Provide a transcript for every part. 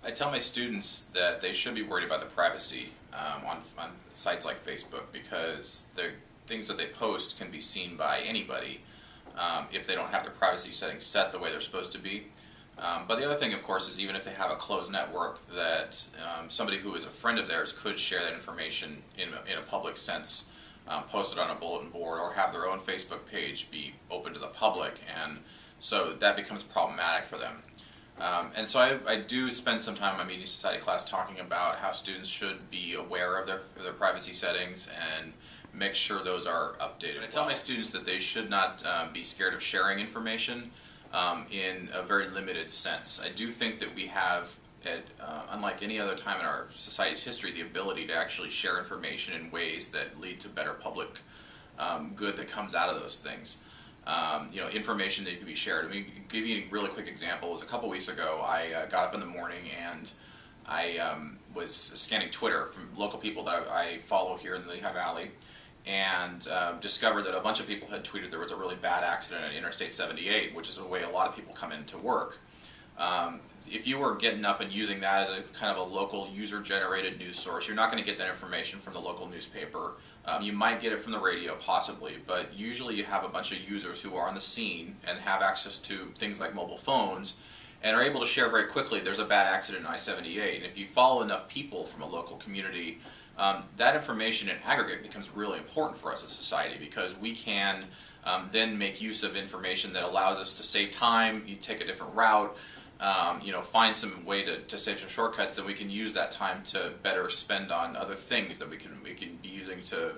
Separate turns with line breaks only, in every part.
I tell my students that they should be worried about the privacy on sites like Facebook, because the things that they post can be seen by anybody if they don't have their privacy settings set the way they're supposed to be. But the other thing, of course, is even if they have a closed network, that somebody who is a friend of theirs could share that information in a public sense, post it on a bulletin board, or have their own Facebook page be open to the public, and so that becomes problematic for them. And so I do spend some time in my Media Society class talking about how students should be aware of their privacy settings and make sure those are updated. I tell my students that they should not be scared of sharing information in a very limited sense. I do think that we have, unlike any other time in our society's history, the ability to actually share information in ways that lead to better public good that comes out of those things. Information that can be shared. I mean, give you a really quick example. It was a couple weeks ago. I got up in the morning and I was scanning Twitter from local people that I follow here in the Lehigh Valley, and discovered that a bunch of people had tweeted there was a really bad accident at Interstate 78, which is the way a lot of people come into work. If you were getting up and using that as a kind of a local user-generated news source, you're not going to get that information from the local newspaper. You might get it from the radio, possibly, but usually you have a bunch of users who are on the scene and have access to things like mobile phones and are able to share very quickly, there's a bad accident in I-78. And if you follow enough people from a local community, that information in aggregate becomes really important for us as a society, because we can then make use of information that allows us to save time, you take a different route, find some way to save some shortcuts, that we can use that time to better spend on other things that we can be using to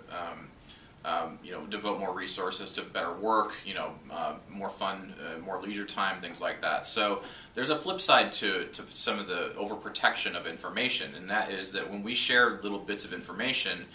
devote more resources to better work, more fun, more leisure time, things like that. So there's a flip side to some of the overprotection of information, and that is that when we share little bits of information,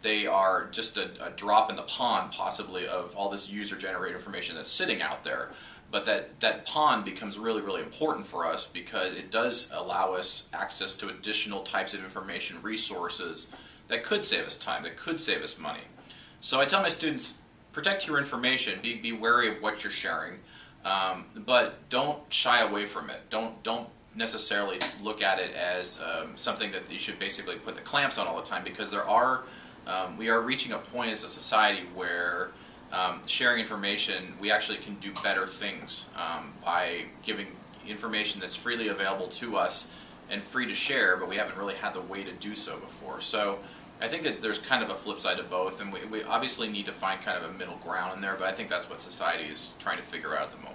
they are just a drop in the pond, possibly, of all this user-generated information that's sitting out there. But that pond becomes really, really important for us, because it does allow us access to additional types of information resources that could save us time, that could save us money. So I tell my students, protect your information, be wary of what you're sharing, but don't shy away from it. Don't necessarily look at it as something that you should basically put the clamps on all the time, because we are reaching a point as a society where sharing information, we actually can do better things by giving information that's freely available to us and free to share, but we haven't really had the way to do so before. So I think that there's kind of a flip side to both, and we obviously need to find kind of a middle ground in there, but I think that's what society is trying to figure out at the moment.